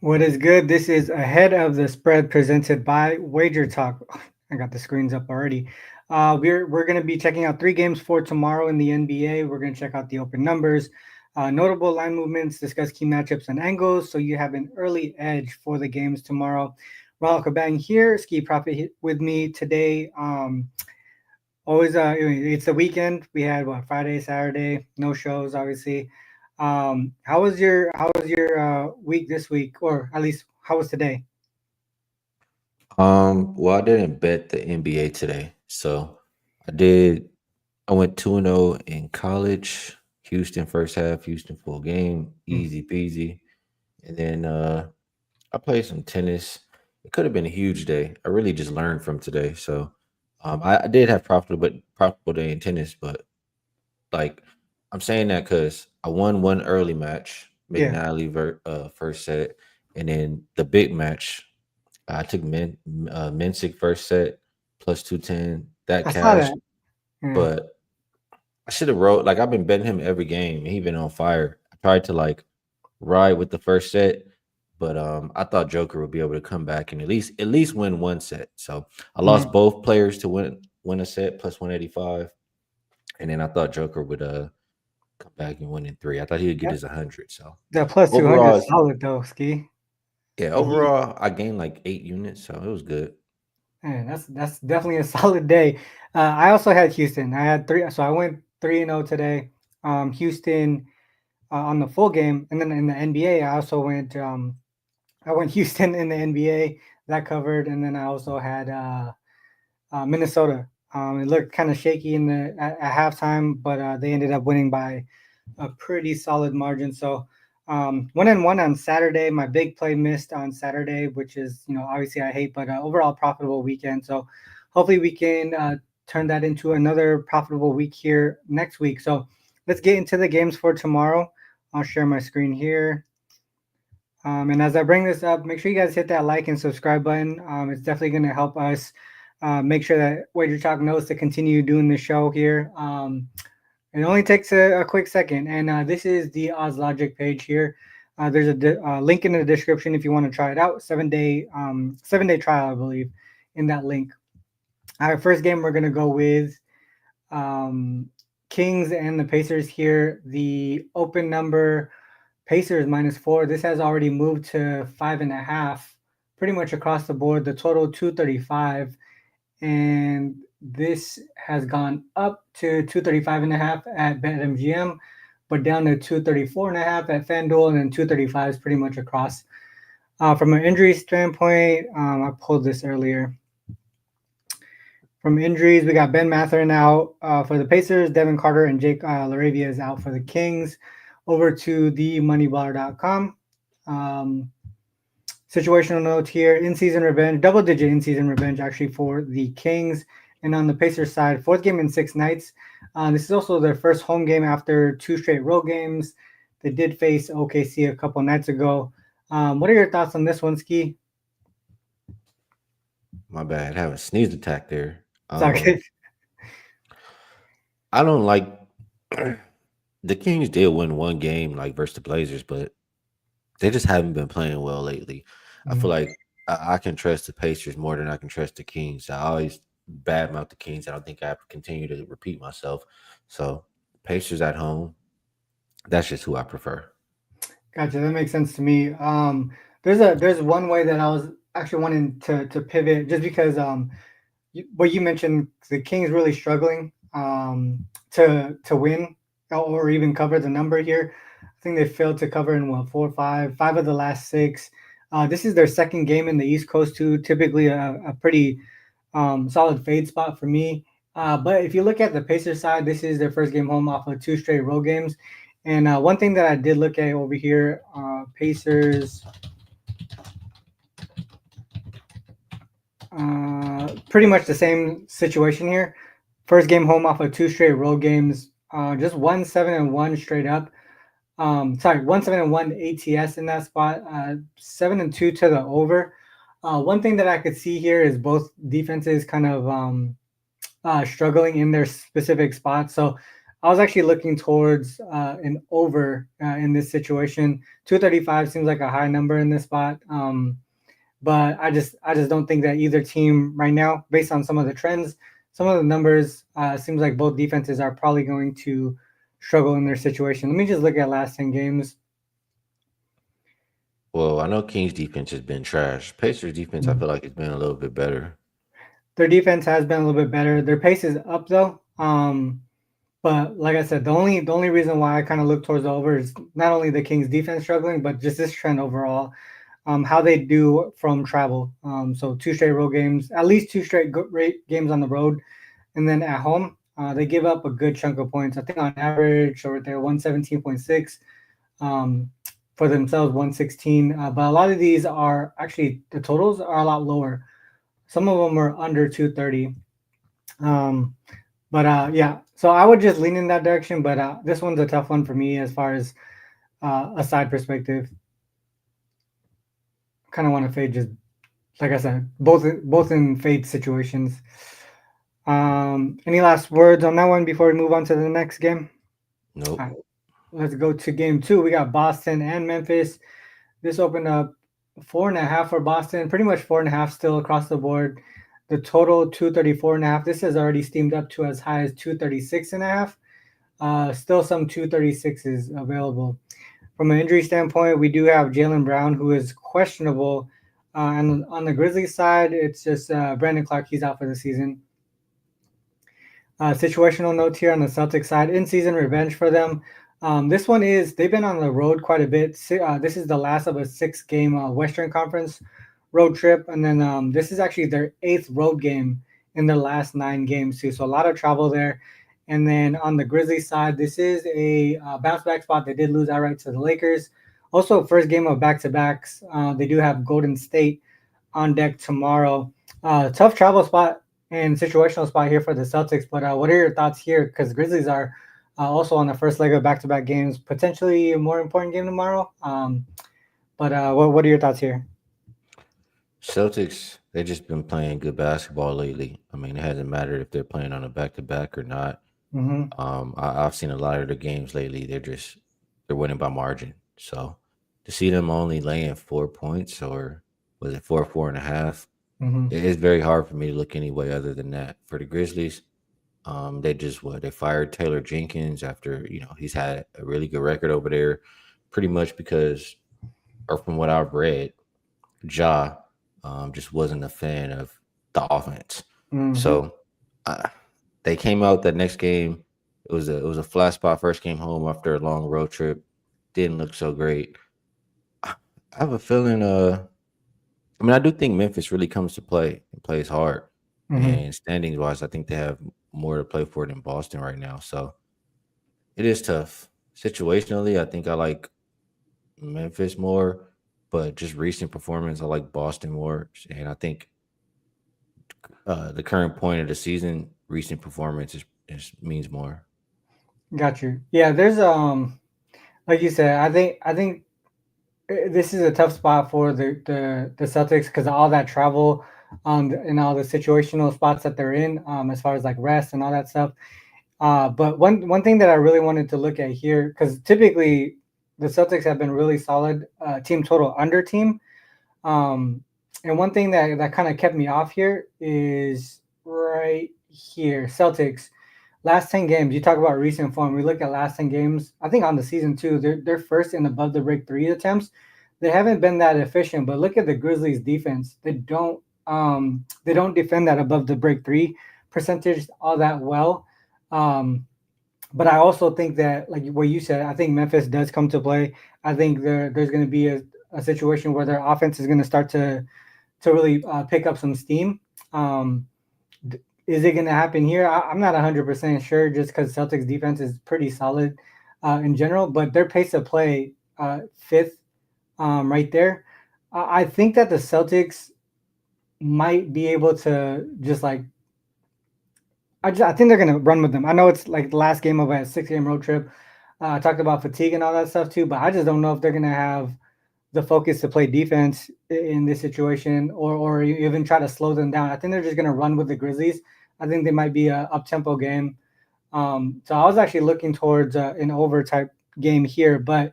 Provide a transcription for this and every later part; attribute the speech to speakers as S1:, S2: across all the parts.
S1: What is good? This is ahead of the spread presented by Wager Talk. I got the screens up already. We're going to be checking out three games for tomorrow in the NBA. We're going to check out the open numbers, notable line movements, discuss key matchups and angles, so you have an early edge for the games tomorrow. Ronald Cabang here, Skee Profit with me today. Always, it's the weekend. We had what Friday, Saturday, no shows, obviously. How was your week this week, or at least how was today?
S2: Well, I didn't bet the NBA today, so I did. I went 2-0 in college. Houston first half, Houston full game,
S1: Hmm.
S2: easy peasy. And then I played some tennis. It could have been a huge day. I really just learned from today. So I did have profitable day in tennis, but like I'm saying that because I won one early match,
S1: Yeah,
S2: McNally first set, and then the big match. I took Mensick first set plus 210. That
S1: I saw
S2: cash,
S1: that. Yeah.
S2: but I should have wrote like I've been betting him every game. He been on fire. I tried to like ride with the first set, but I thought Joker would be able to come back and at least win one set. So I lost
S1: Mhm.
S2: both players to win a set plus 185, and then I thought Joker would come back and win in three. I thought he would get
S1: That,
S2: his 100. So
S1: that plus 200
S2: overall,
S1: is solid though, Ski.
S2: yeah,
S1: He,
S2: overall I gained like 8 units, so it was good.
S1: man, that's definitely a solid day. I also had Houston. I had three, so I went 3-0 today. Houston on the full game, and then in the NBA, I also went. I went Houston in the NBA that covered, and then I also had Minnesota. It looked kind of shaky in the at halftime, but they ended up winning by a pretty solid margin. So 1-1 on Saturday. My big play missed on Saturday, which is obviously I hate, but overall profitable weekend. So hopefully we can turn that into another profitable week here next week. So let's get into the games for tomorrow. I'll share my screen here. And as I bring this up, make sure you guys hit that like and subscribe button. It's definitely going to help us make sure that Wager Talk knows to continue doing the show here. It only takes a quick second. And this is the Oz Logic page here. There's a link in the description if you want to try it out. 7-day trial, I believe, in that link. Our first game, we're going to go with um, Kings and the Pacers here. The open number Pacers -4. This has already moved to 5.5, pretty much across the board. The total 235, and this has gone up to 235.5 at BetMGM, but down to 234.5 at FanDuel, and then 235 is pretty much across. From an injury standpoint, I pulled this earlier. From injuries, we got Ben Mathurin out for the Pacers, Devin Carter and Jake Laravia is out for the Kings. Over to themoneyballer.com. Um, Situational note here: in-season revenge, double-digit in-season revenge actually for the Kings. And on the Pacers side, fourth game in 6 nights. This is also their first home game after two straight road games. They did face OKC a couple nights ago. What are your thoughts on this one, Ski?
S2: My bad. Have a sneeze attack there.
S1: It's all good.
S2: I don't like the Kings did win one game like versus the Blazers, but they just haven't been playing well lately. I feel
S1: Mhm.
S2: like I can trust the Pacers more than I can trust the Kings. I always badmouth the Kings. I don't think I continue to repeat myself. So Pacers at home, that's just who I prefer.
S1: Gotcha. That makes sense to me. There's one way that I was actually wanting to pivot just because what you mentioned, the Kings really struggling to win or even cover the number here. I think they failed to cover in what, four, five of the last six. This is their second game in the East Coast too. Typically a pretty solid fade spot for me. But if you look at the Pacers side, this is their first game home off of two straight road games. And one thing that I did look at over here, Pacers, pretty much the same situation here. First game home off of two straight road games. Just 1-7-1 straight up. Sorry, 1-7-1 ATS in that spot. 7-2 to the over. One thing that I could see here is both defenses kind of struggling in their specific spots. So I was actually looking towards an over in this situation. 235 seems like a high number in this spot. But I just don't think that either team right now, based on some of the trends, some of the numbers, seems like both defenses are probably going to struggle in their situation. Let me just look at last 10 games.
S2: Well, I know Kings defense has been trash. Pacers defense, I
S1: Mhm.
S2: feel like it's been a little bit better.
S1: Their defense has been a little bit better. Their pace is up though. But like I said, the only reason why I kind of look towards the over is not only the Kings defense struggling, but just this trend overall. How they do from travel. So two straight road games, at least two straight games on the road, and then at home, they give up a good chunk of points. I think on average, or they're 117.6 um, for themselves, 116. But a lot of these are actually the totals are a lot lower. Some of them are under 230. Um, but yeah, so I would just lean in that direction. But this one's a tough one for me as far as a side perspective. Kind of want to fade just like I said, both in fade situations. Any last words on that one before we move on to the next game? All
S2: Nope.
S1: right, let's go to game two. We got Boston and Memphis. This opened up 4.5 for Boston, pretty much 4.5 still across the board. The total 234.5. This has already steamed up to as high as 236.5. Still some 236s available. From an injury standpoint, we do have Jalen Brown, who is questionable. And on the Grizzlies side, it's just Brandon Clark. He's out for the season. Situational notes here on the Celtics side. In-season revenge for them. This one is they've been on the road quite a bit. This is the last of a six-game Western Conference road trip, and then this is actually their eighth road game in their last 9 games too. So a lot of travel there. And then on the Grizzlies side, this is a bounce back spot. They did lose outright to the Lakers. Also, first game of back to backs. They do have Golden State on deck tomorrow. Tough travel spot and situational spot here for the Celtics. But what are your thoughts here? Because Grizzlies are also on the first leg of back-to-back games, potentially a more important game tomorrow. But what are your thoughts here?
S2: Celtics, they just been playing good basketball lately. I mean, it hasn't mattered if they're playing on a back to back or not.
S1: Mm-hmm.
S2: I've seen a lot of the games lately. They're winning by margin. So to see them only laying 4 points, or was it four and a half?
S1: Mm-hmm.
S2: It is very hard for me to look any way other than that. For the Grizzlies, they fired Taylor Jenkins after he's had a really good record over there, pretty much because, or from what I've read, Ja just wasn't a fan of the offense.
S1: Mm-hmm.
S2: So uh, they came out that next game. It was a flat spot first game home after a long road trip. Didn't look so great. I have a feeling. I mean, I do think Memphis really comes to play and plays hard.
S1: Mm-hmm.
S2: And standings wise, I think they have more to play for than Boston right now. So it is tough. Situationally, I think I like Memphis more, but just recent performance, I like Boston more. And I think the current point of the season, recent performance is means more.
S1: Got you. Yeah, there's like you said, I think this is a tough spot for the Celtics because of all that travel, and all the situational spots that they're in, as far as like rest and all that stuff. But one thing that I really wanted to look at here, because typically the Celtics have been really solid team total under team. Um, and one thing that kind of kept me off here is right here, Celtics. Last 10 games, you talk about recent form. We look at last 10 games. I think on the season too, they're first in above the break three attempts. They haven't been that efficient, but look at the Grizzlies defense. They don't defend that above the break three percentage all that well. Um, but I also think that, like what you said, I think Memphis does come to play. I think there's going to be a situation where their offense is going to start to really pick up some steam. Um, is it going to happen here? I'm not 100% sure, just because Celtics defense is pretty solid in general, but their pace of play, fifth, right there. I think that the Celtics might be able to just like I think they're gonna run with them. I know it's like the last game of a 6 game road trip. I talked about fatigue and all that stuff too, but I just don't know if they're gonna have the focus to play defense in this situation, or even try to slow them down. I think they're just gonna run with the Grizzlies. I think they might be a up tempo game. So I was actually looking towards an over type game here, but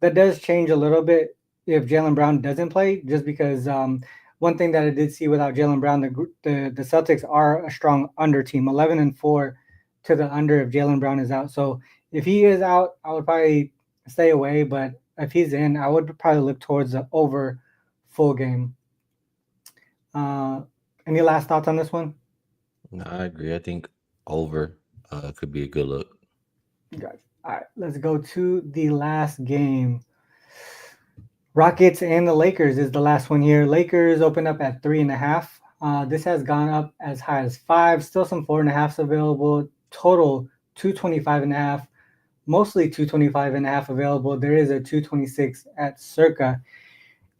S1: that does change a little bit if Jalen Brown doesn't play, just because one thing that I did see without Jalen Brown, the Celtics are a strong under team, 11-4 to the under if Jalen Brown is out. So if he is out, I would probably stay away, but if he's in, I would probably look towards the over full game. Uh, any last thoughts on this one?
S2: No, I agree. I think over could be a good look.
S1: Guys, all right, let's go to the last game. Rockets and the Lakers is the last one here. Lakers open up at 3.5. This has gone up as high as 5. Still some 4.5s available. Total 225.5. Mostly 225.5 available. There is a 226 at circa.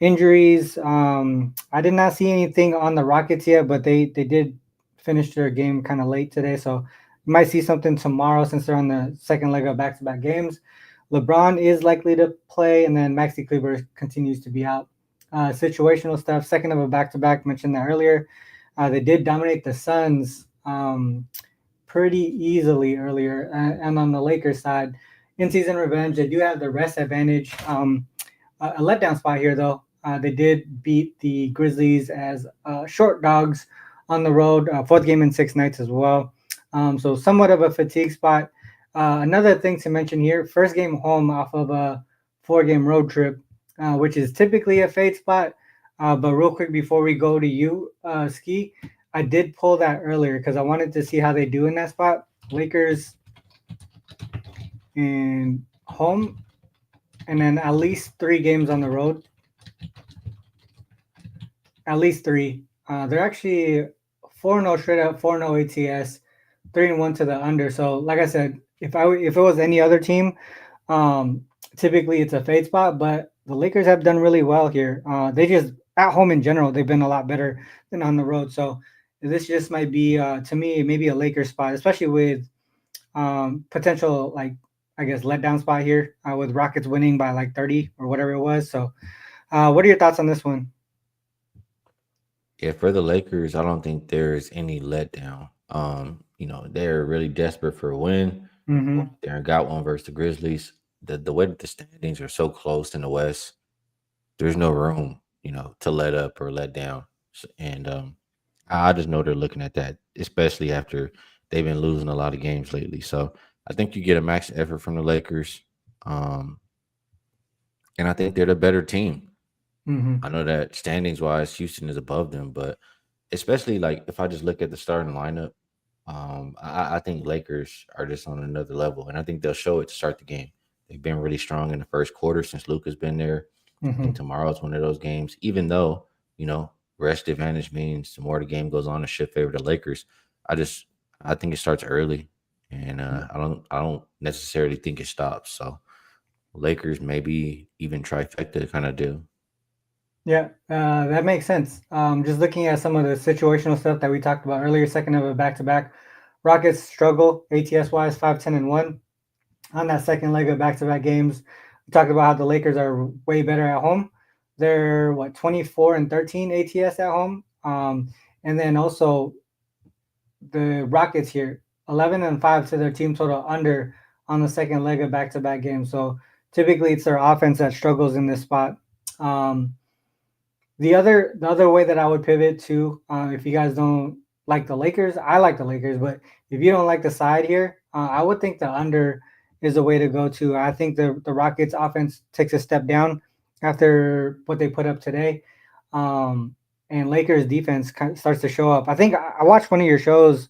S1: Injuries. I did not see anything on the Rockets yet, but they did finish their game kind of late today, so you might see something tomorrow since they're on the second leg of back-to-back games. LeBron is likely to play, and then Maxi Kleber continues to be out. Situational stuff. Second of a back-to-back. Mentioned that earlier. They did dominate the Suns pretty easily earlier, and on the Lakers side, in-season revenge. They do have the rest advantage. A letdown spot here, though. They did beat the Grizzlies as short dogs on the road, fourth game in 6 nights as well. So somewhat of a fatigue spot. Another thing to mention here, first game home off of a 4-game road trip, which is typically a fade spot. But real quick before we go to you, Skee, I did pull that earlier because I wanted to see how they do in that spot. Lakers in home, and then at least 3 games on the road. At least 3. They're actually 4-0 straight up, 4-0 ATS, 3-1 to the under. So, like I said, if it was any other team, typically it's a fade spot. But the Lakers have done really well here. They just at home in general, they've been a lot better than on the road. So this just might be to me maybe a Lakers spot, especially with potential like I guess letdown spot here with Rockets winning by like 30 or whatever it was. So, what are your thoughts on this one?
S2: Yeah, for the Lakers, I don't think there's any letdown. They're really desperate for a win.
S1: Mm-hmm.
S2: They got one versus the Grizzlies. The way that the standings are so close in the West, there's no room, to let up or let down. And I just know they're looking at that, especially after they've been losing a lot of games lately. So I think you get a max effort from the Lakers. Um, and I think they're the better team.
S1: Mm-hmm.
S2: I know that standings wise, Houston is above them, but especially like if I just look at the starting lineup, I think Lakers are just on another level, and I think they'll show it to start the game. They've been really strong in the first quarter since Luka's been there. I
S1: Mm-hmm.
S2: think tomorrow's one of those games, even though rest advantage means the more the game goes on, it should favor the Lakers. I just I think it starts early, and I don't necessarily think it stops. So Lakers maybe even trifecta kind of deal.
S1: Yeah, that makes sense. Just looking at some of the situational stuff that we talked about earlier, second of a back to back, Rockets struggle ATS wise, 5-10-1 on that second leg of back to back games. We talked about how the Lakers are way better at home. They're 24-13 ATS at home. And then also the Rockets here, 11-5 to their team total under on the second leg of back to back games. So typically it's their offense that struggles in this spot. Um, the other way that I would pivot to, if you guys don't like the Lakers, I like the Lakers, but if you don't like the side here, I would think the under is the way to go to. I think the Rockets offense takes a step down after what they put up today, and Lakers defense starts to show up. I think I watched one of your shows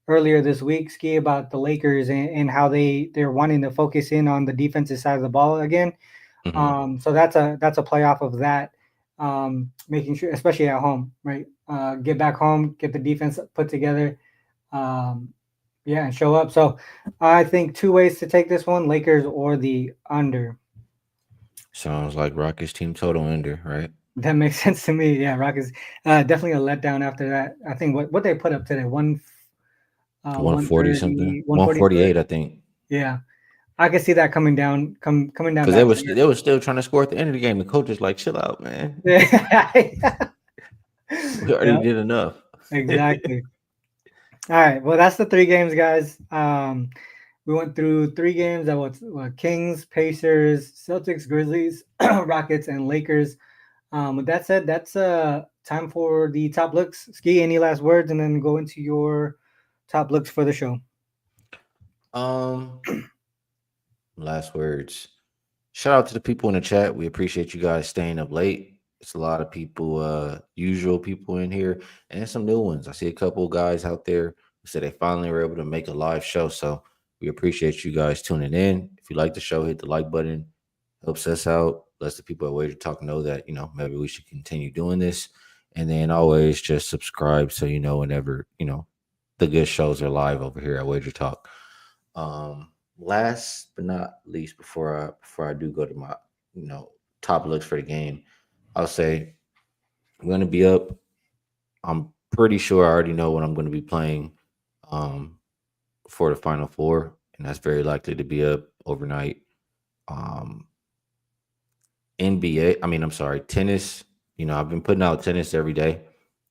S1: earlier this week, Ski, about the Lakers and how they're wanting to focus in on the defensive side of the ball again.
S2: Hmm.
S1: So that's a play off of that, making sure, especially at home, right? Get back home, get the defense put together, um, yeah, and show up. So I think 2 ways to take this one: Lakers or the under.
S2: Sounds like Rockets team total under, right?
S1: That makes sense to me. Yeah, Rockets definitely a letdown after that. I think what they put up today,
S2: 140
S1: 130,
S2: something, 148, I think,
S1: Yeah, I can see that coming down
S2: because they
S1: back
S2: was
S1: here.
S2: they was still trying to score at the end of the game. The coach is like, "Chill out, man.
S1: Yeah,
S2: We already
S1: yeah,
S2: did enough."
S1: exactly. All right. Well, that's the three games, guys. We went through three games that was Kings, Pacers, Celtics, Grizzlies, Rockets, and Lakers. With that said, that's time for the top looks. Ski, any last words, and then go into your top looks for the show.
S2: Um, Last words. Shout out to the people in the chat. We appreciate you guys staying up late. It's a lot of people, usual people in here, and some new ones. I see a couple guys out there who said they finally were able to make a live show. So we appreciate you guys tuning in. If you like the show, hit the like button. Helps us out. Lets the people at Wager Talk know that, maybe we should continue doing this. And then always just subscribe so you know whenever, the good shows are live over here at Wager Talk. Last but not least, before I do go to my, top looks for the game, I'll say I'm gonna be up. I'm pretty sure I already know what I'm gonna be playing um for the final four, and that's very likely to be up overnight. Um NBA, I mean, I'm sorry, tennis. I've been putting out tennis every day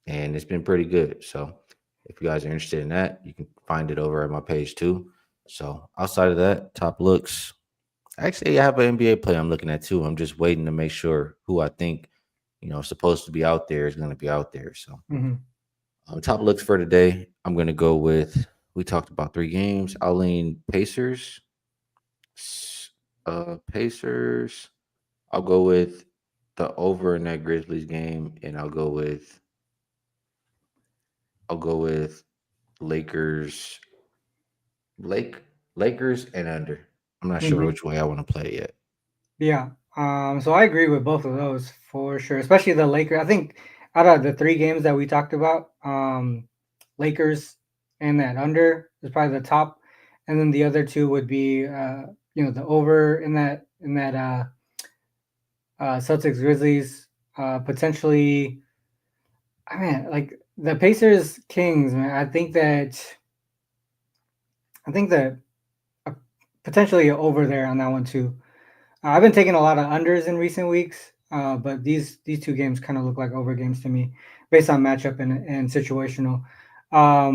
S2: and it's been pretty good. So if you guys are interested in that, you can find it over at my page too. So outside of that, top looks. Actually, I have an NBA player I'm looking at too. I'm just waiting to make sure who I think, supposed to be out there is going to be out there. So
S1: Mm-hmm.
S2: top looks for today, I'm going to go with, we talked about three games. I'll lean Pacers. Pacers. I'll go with the over in that Grizzlies game, and I'll go with Lakers, Lake Lakers and under. I'm not sure which way I want to play yet.
S1: Yeah. So I agree with both of those for sure, especially the Lakers. I think out of the three games that we talked about, Lakers and that under is probably the top, and then the other two would be, the over in that Celtics Grizzlies, potentially. I mean, like the Pacers Kings, man. I think that uh, potentially over there on that one too. I've been taking a lot of unders in recent weeks, but these two games kind of look like over games to me, based on matchup and situational. I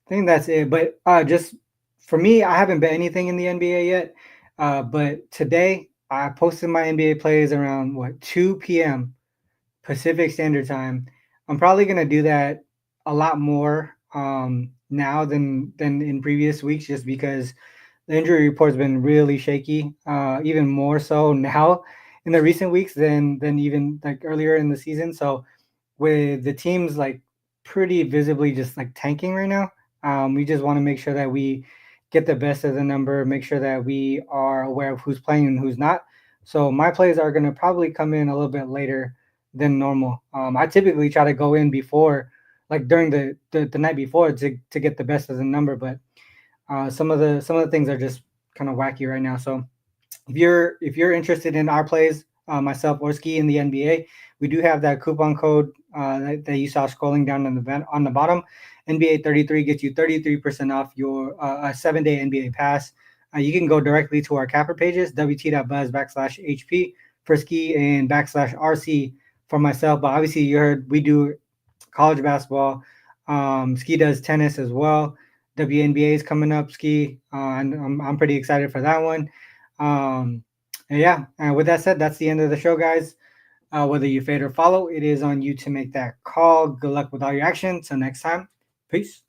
S1: think that's it. But just for me, I haven't bet anything in the NBA yet. But today I posted my NBA plays around what 2 p.m. Pacific Standard Time. I'm probably gonna do that a lot more now than in previous weeks, just because the injury report's been really shaky, even more so now in the recent weeks than even like earlier in the season. So with the teams like pretty visibly just like tanking right now, we just want to make sure that we get the best of the number, make sure that we are aware of who's playing and who's not. So my plays are going to probably come in a little bit later than normal. I typically try to go in before, like during the night before, to get the best of the number, but some of the things are just kind of wacky right now. So if you're interested in our plays, myself or Skee in the NBA, we do have that coupon code that you saw scrolling down on the bottom. NBA 33 gets you 33% off your a 7-day NBA pass. You can go directly to our capper pages, wt.buzz /HP for Skee and /RC for myself. But obviously, you heard we do college basketball. Skee does tennis as well. WNBA is coming up, Skee, and I'm pretty excited for that one. Um, and yeah, and with that said, that's the end of the show, guys. Whether you fade or follow, it is on you to make that call. Good luck with all your action. Till next time, peace.